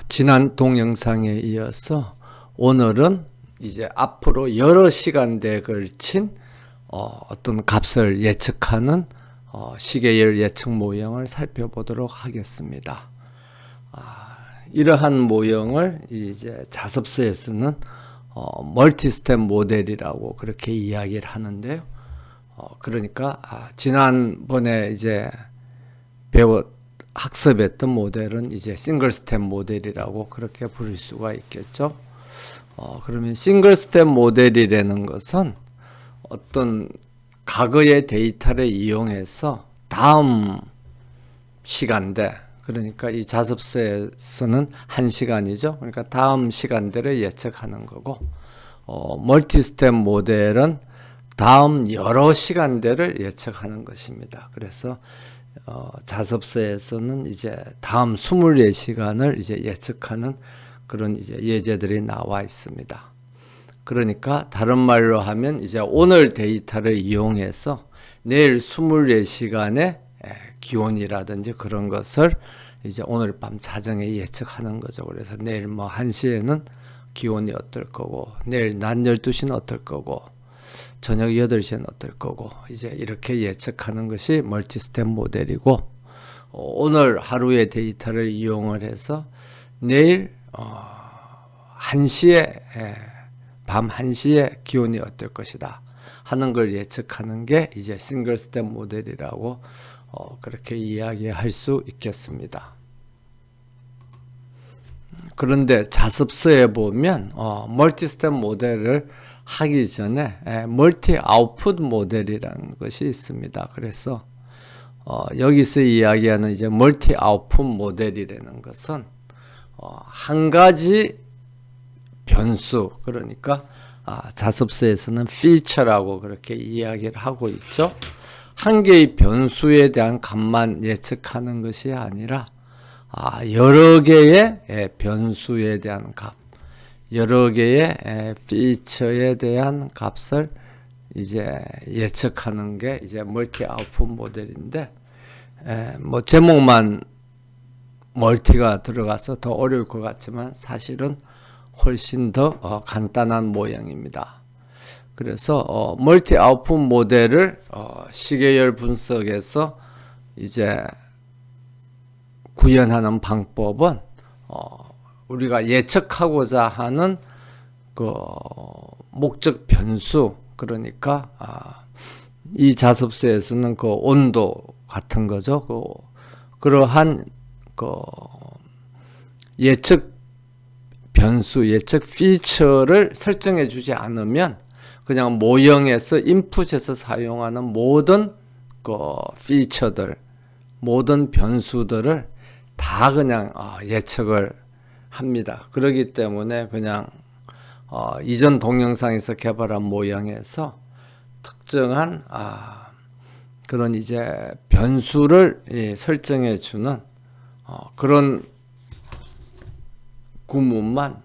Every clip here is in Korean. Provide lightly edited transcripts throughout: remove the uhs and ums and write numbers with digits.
지난 동영상에 이어서 오늘은 이제 앞으로 여러 시간대에 걸친 어떤 값을 예측하는 시계열 예측 모형을 살펴보도록 하겠습니다. 이러한 모형을 이제 자습서에서는 멀티스텝 모델이라고 그렇게 이야기를 하는데요. 그러니까 지난번에 이제 학습했던 모델은 이제 싱글 스텝 모델이라고 그렇게 부를 수가 있겠죠. 그러면 싱글 스텝 모델이라는 것은 어떤 과거의 데이터를 이용해서 다음 시간대, 그러니까 이 자습서에서는 1시간이죠. 그러니까 다음 시간대를 예측하는 거고, 멀티 스텝 모델은 다음 여러 시간대를 예측하는 것입니다. 그래서 자습서에서는 이제 다음 24시간을 이제 예측하는 그런 이제 예제들이 나와 있습니다. 그러니까 다른 말로 하면 이제 오늘 데이터를 이용해서 내일 24시간의 기온이라든지 그런 것을 이제 오늘 밤 자정에 예측하는 거죠. 그래서 내일 뭐 1시에는 기온이 어떨 거고, 내일 낮 12시는 어떨 거고, 저녁 8시에는 어떨 거고, 이제 이렇게 예측하는 것이 멀티스텝 모델이고, 오늘 하루의 데이터를 이용을 해서 내일 1시에 밤 1시에 기온이 어떨 것이다 하는 걸 예측하는 게 이제 싱글 스텝 모델이라고 그렇게 이야기할 수 있겠습니다. 그런데 자습서에 보면 멀티 스텝 모델을 하기 전에 멀티 아웃풋 모델이라는 것이 있습니다. 그래서 여기서 이야기하는 이제 멀티 아웃풋 모델이라는 것은 한 가지 변수, 그러니까 자습서에서는 피처라고 그렇게 이야기를 하고 있죠. 한 개의 변수에 대한 값만 예측하는 것이 아니라 여러 개의 변수에 대한 값, 여러 개의 피처에 대한 값을 이제 예측하는 게 이제 멀티 아웃풋 모델인데, 뭐 제목만 멀티가 들어가서 더 어려울 것 같지만 사실은 훨씬 더 간단한 모양입니다. 그래서 멀티 아웃풋 모델을 시계열 분석에서 이제 구현하는 방법은 우리가 예측하고자 하는 그 목적 변수, 그러니까 이 자습서에서는 그 온도 같은 거죠. 그러한 그 예측 변수, 예측 피처를 설정해 주지 않으면 그냥 모형에서 인풋에서 사용하는 모든 그 피처들, 모든 변수들을 다 그냥 예측을 합니다. 그렇기 때문에 그냥 이전 동영상에서 개발한 모형에서 특정한 그런 이제 변수를 설정해 주는 그런 구문만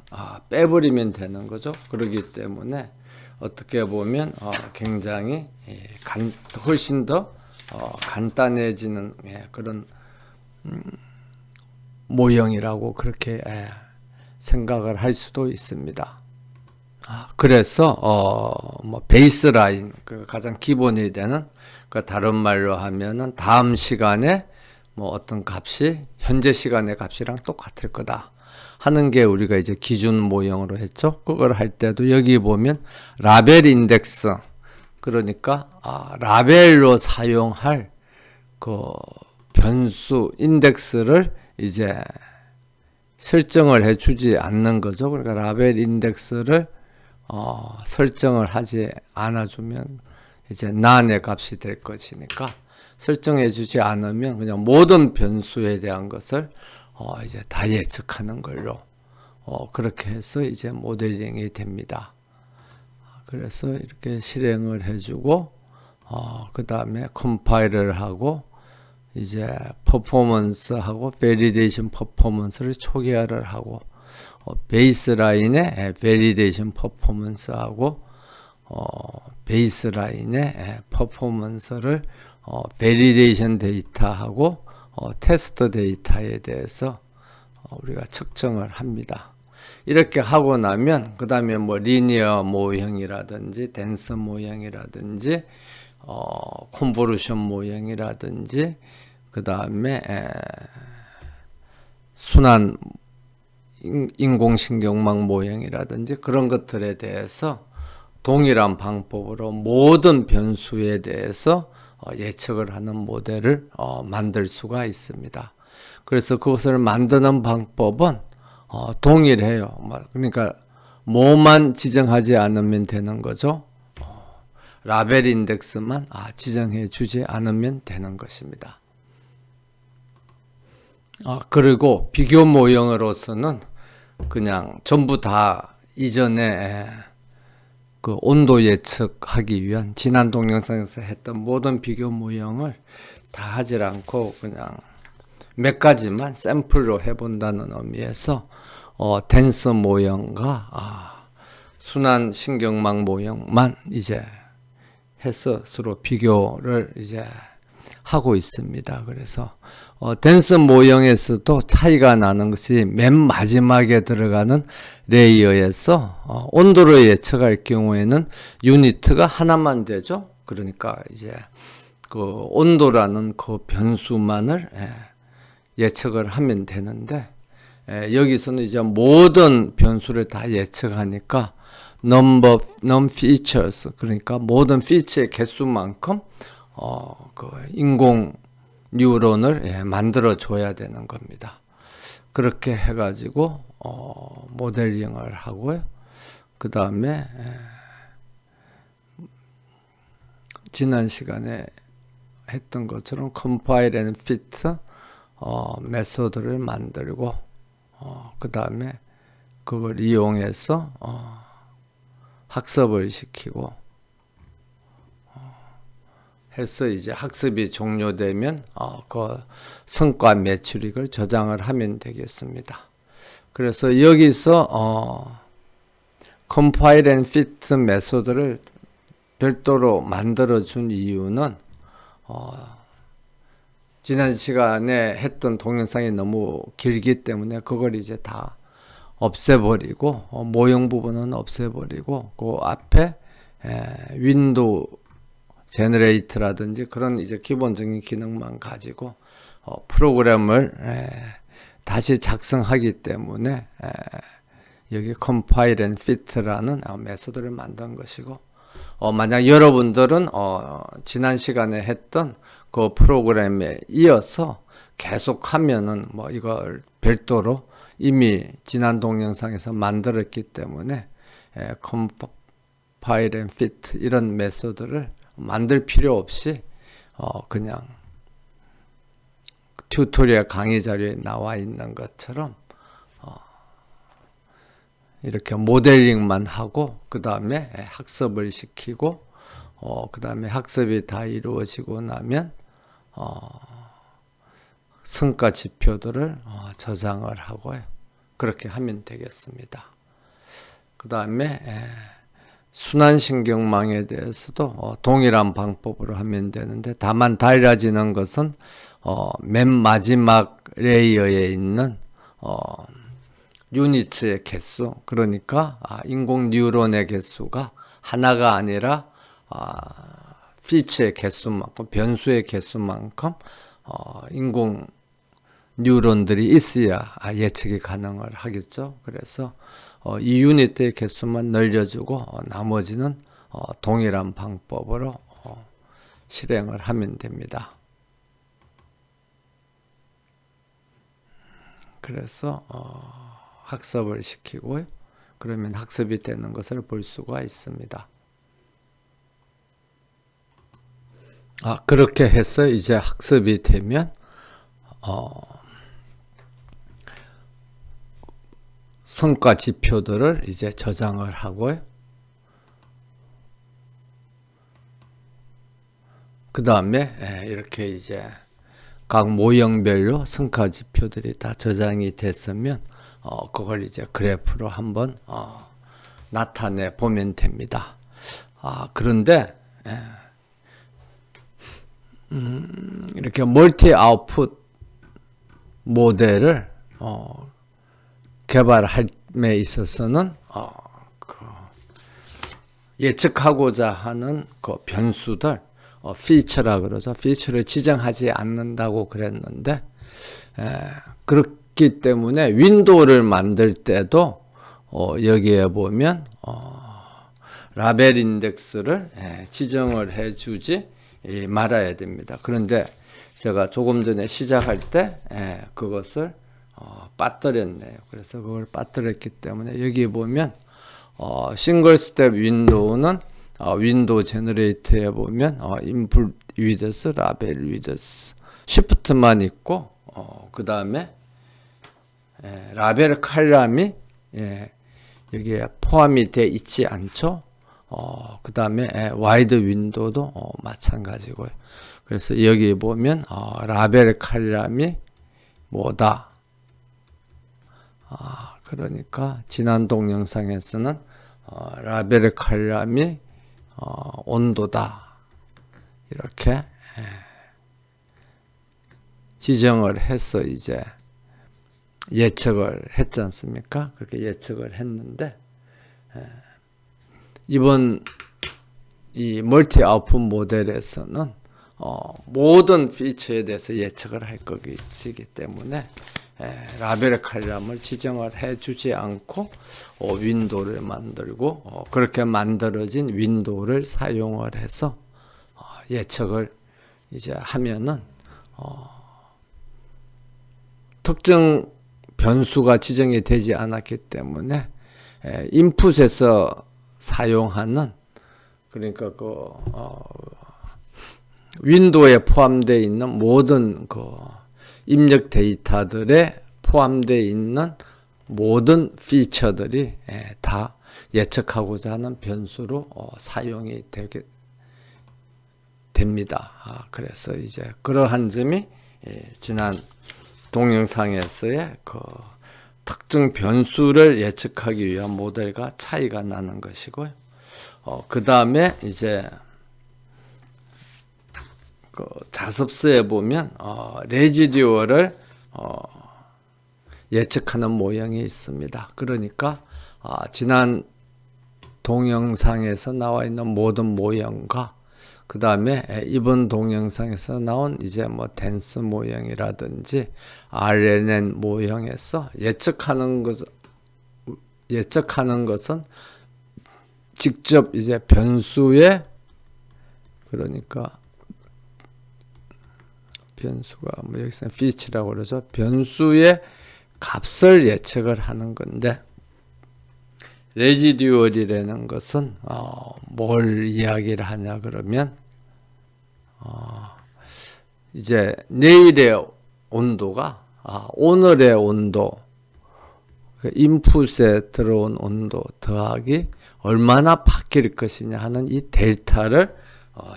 빼버리면 되는 거죠. 그렇기 때문에 어떻게 보면 굉장히 훨씬 더 간단해지는 그런 모형이라고 그렇게 생각을 할 수도 있습니다. 그래서 뭐 베이스라인, 그 가장 기본이 되는, 그 다른 말로 하면은 다음 시간에 뭐 어떤 값이 현재 시간의 값이랑 똑같을 거다 하는 게 우리가 이제 기준 모형으로 했죠. 그걸 할 때도 여기 보면 라벨 인덱스, 그러니까 라벨로 사용할 그 변수 인덱스를 이제 설정을 해주지 않는 거죠. 그러니까 라벨 인덱스를 설정을 하지 않아주면 이제 none의 값이 될 것이니까, 설정해주지 않으면 그냥 모든 변수에 대한 것을 이제 다 예측하는 걸로 그렇게 해서 이제 모델링이 됩니다. 그래서 이렇게 실행을 해주고 그 다음에 컴파일을 하고 이제 퍼포먼스하고 베리데이션 퍼포먼스를 초기화를 하고 베이스라인의 베리데이션 퍼포먼스하고 베이스라인의 퍼포먼스를 베리데이션 데이터하고 테스트 데이터에 대해서 우리가 측정을 합니다. 이렇게 하고 나면 그 다음에 뭐 리니어 모형이라든지 댄스 모형이라든지 콘보루션 모형이라든지 그 다음에 순환 인공신경망 모형이라든지 그런 것들에 대해서 동일한 방법으로 모든 변수에 대해서 예측을 하는 모델을 만들 수가 있습니다. 그래서 그것을 만드는 방법은 동일해요. 그러니까 뭐만 지정하지 않으면 되는 거죠. 라벨 인덱스만 지정해 주지 않으면 되는 것입니다. 그리고 비교 모형으로서는 그냥 전부 다 이전에 그 온도 예측하기 위한 지난 동영상에서 했던 모든 비교 모형을 다 하질 않고 그냥 몇 가지만 샘플로 해본다는 의미에서 댄스 모형과 순환 신경망 모형만 이제 해서 서로 비교를 이제 하고 있습니다. 그래서 댄스 모형에서도 차이가 나는 것이 맨 마지막에 들어가는 레이어에서 온도를 예측할 경우에는 유니트가 하나만 되죠. 그러니까 이제 그 온도라는 그 변수만을 예측을 하면 되는데 여기서는 이제 모든 변수를 다 예측하니까 non features 그러니까 모든 피처의 개수만큼 그 인공 뉴런을 만들어 줘야 되는 겁니다. 그렇게 해가지고 모델링을 하고요. 그 다음에 지난 시간에 했던 것처럼 compile and fit 메소드를 만들고 그 다음에 그걸 이용해서 학습을 시키고 해서 이제 학습이 종료되면 그 성과 매출익을 저장을 하면 되겠습니다. 그래서 여기서 compile and fit 메소드를 별도로 만들어 준 이유는 지난 시간에 했던 동영상이 너무 길기 때문에 그걸 이제 다 없애버리고 모형 부분은 없애버리고 그 앞에 윈도우 제너레이트라든지 그런 이제 기본적인 기능만 가지고 프로그램을 다시 작성하기 때문에 여기 compile and fit라는 메소드를 만든 것이고 만약 여러분들은 지난 시간에 했던 그 프로그램에 이어서 계속 하면은 뭐 이걸 별도로 이미 지난 동영상에서 만들었기 때문에 compile and fit 이런 메소드를 만들 필요 없이 그냥 튜토리얼 강의 자료에 나와 있는 것처럼 이렇게 모델링만 하고 그 다음에 학습을 시키고 그 다음에 학습이 다 이루어지고 나면 성과 지표들을 저장을 하고요. 그렇게 하면 되겠습니다. 그 다음에 순환신경망에 대해서도 동일한 방법으로 하면 되는데 다만 달라지는 것은 맨 마지막 레이어에 있는 유니츠의 개수 그러니까 인공 뉴런의 개수가 하나가 아니라 피처의 개수만큼 변수의 개수만큼 인공 뉴런들이 있어야 예측이 가능을 하겠죠. 그래서 이 유닛의 개수만 늘려주고 나머지는 동일한 방법으로 실행을 하면 됩니다. 그래서 학습을 시키고요. 그러면 학습이 되는 것을 볼 수가 있습니다. 그렇게 해서 이제 학습이 되면 성과 지표들을 이제 저장을 하고요. 그 다음에 이렇게 이제 각 모형별로 성과 지표들이 다 저장이 됐으면 그걸 이제 그래프로 한번 나타내 보면 됩니다. 그런데 이렇게 멀티 아웃풋 모델을 개발함에 있어서는 예측하고자 하는 그 변수들, 피처라 그러죠. 피처를 지정하지 않는다고 그랬는데, 그렇기 때문에 윈도우를 만들 때도 여기에 보면 라벨 인덱스를 지정을 해주지 말아야 됩니다. 그런데 제가 조금 전에 시작할 때 그것을 빠뜨렸네요. 그래서 그걸 빠뜨렸기 때문에 여기 보면 싱글 스텝 윈도우는 윈도우 제너레이터에 보면 인풋 위드스, 라벨 위드스, 쉬프트만 있고 그 다음에 라벨 칼럼이 여기에 포함이 되어 있지 않죠. 그 다음에 와이드 윈도우도 마찬가지고요. 그래서 여기 보면 라벨 칼럼이 뭐다. 그러니까 지난 동영상에서는 라벨 칼럼이 온도다. 이렇게 지정을 해서 이제 예측을 했지 않습니까? 그렇게 예측을 했는데 이번 이 멀티 아웃풋 모델에서는 모든 피처에 대해서 예측을 할 것이기 때문에 라벨 칼럼을 지정을 해주지 않고 윈도우를 만들고 그렇게 만들어진 윈도우를 사용을 해서 예측을 이제 하면은 특정 변수가 지정이 되지 않았기 때문에 인풋에서 사용하는 그러니까 그 윈도우에 포함되어 있는 모든 그 입력 데이터들에 포함되어 있는 모든 피처들이 다 예측하고자 하는 변수로 사용이 됩니다. 그래서 이제 그러한 점이 지난 동영상에서의 그 특정 변수를 예측하기 위한 모델과 차이가 나는 것이고요. 그 다음에 이제 그 자습서에 보면 레지듀어를 예측하는 모형이 있습니다. 그러니까 지난 동영상에서 나와 있는 모든 모형과 그 다음에 이번 동영상에서 나온 이제 뭐 댄스 모형이라든지 RNN 모형에서 예측하는 것은 직접 이제 변수의 그러니까 변수가 뭐 여기서는 피치라고 그러죠. 변수의 값을 예측을 하는 건데 레지듀얼이라는 것은 뭘 이야기를 하냐 그러면 이제 내일의 온도가 오늘의 온도 인풋에 들어온 온도 더하기 얼마나 바뀔 것이냐 하는 이 델타를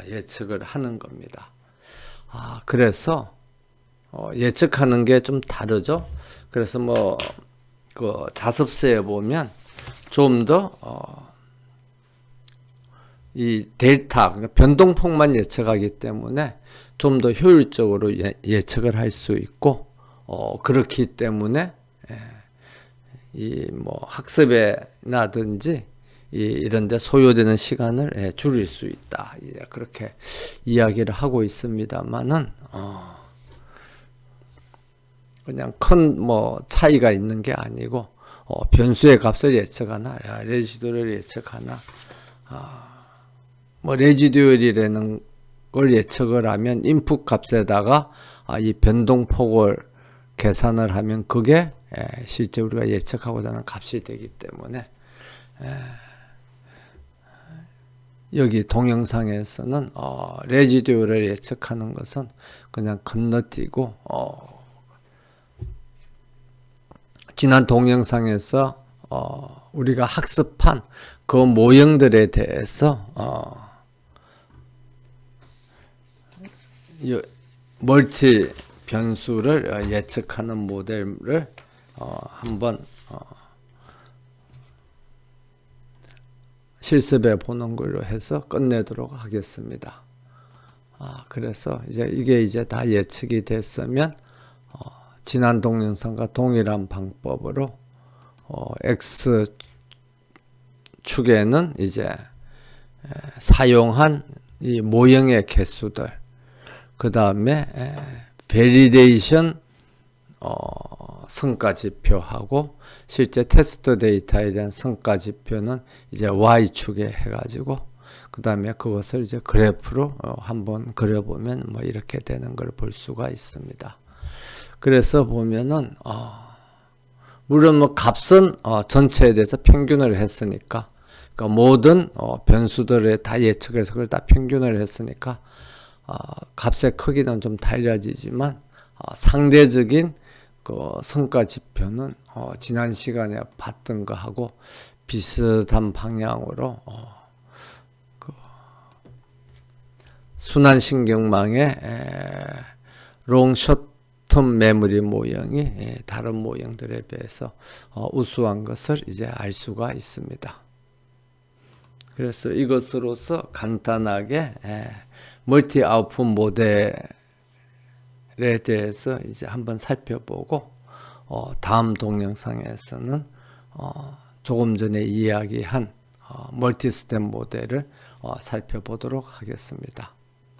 예측을 하는 겁니다. 그래서 예측하는 게 좀 다르죠. 그래서 뭐 그 자습서에 보면 좀 더 이 델타 그러니까 변동폭만 예측하기 때문에 좀 더 효율적으로 예측을 할 수 있고 그렇기 때문에 이 뭐 학습에나든지 이런 데 소요되는 시간을 줄일 수 있다. 그렇게 이야기를 하고 있습니다만은 그냥 큰 뭐 차이가 있는 게 아니고 변수의 값을 예측하나 레지듀얼을 예측하나 뭐 레지듀얼이라는 걸 예측을 하면 인풋 값에다가 이 변동폭을 계산을 하면 그게 실제 우리가 예측하고자 하는 값이 되기 때문에 여기 동영상에서는 레지듀얼을 예측하는 것은 그냥 건너뛰고 지난 동영상에서 우리가 학습한 그 모형들에 대해서 멀티 변수를 예측하는 모델을 한번 실습해 보는 걸로 해서 끝내도록 하겠습니다. 그래서 이제 이게 이제 다 예측이 됐으면 지난 동영상과 동일한 방법으로 X 축에는 이제 사용한 이 모형의 개수들, 그 다음에 베리데이션 성과 지표하고 실제 테스트 데이터에 대한 성과 지표는 이제 Y축에 해가지고 그 다음에 그것을 이제 그래프로 한번 그려보면 뭐 이렇게 되는 걸 볼 수가 있습니다. 그래서 보면은 물론 뭐 값은 전체에 대해서 평균을 했으니까, 그러니까 모든 변수들에 다 예측을 해서 그걸 다 평균을 했으니까 값의 크기는 좀 달라지지만 상대적인 그 성과 지표는 지난 시간에 봤던 거하고 비슷한 방향으로 그 순환신경망의 롱 숏텀 메모리 모형이 다른 모형들에 비해서 우수한 것을 이제 알 수가 있습니다. 그래서 이것으로서 간단하게 멀티 아웃풋 모델에 대해서 이제 한번 살펴보고 다음 동영상에서는 조금 전에 이야기한 멀티 스텝 모델을 살펴보도록 하겠습니다.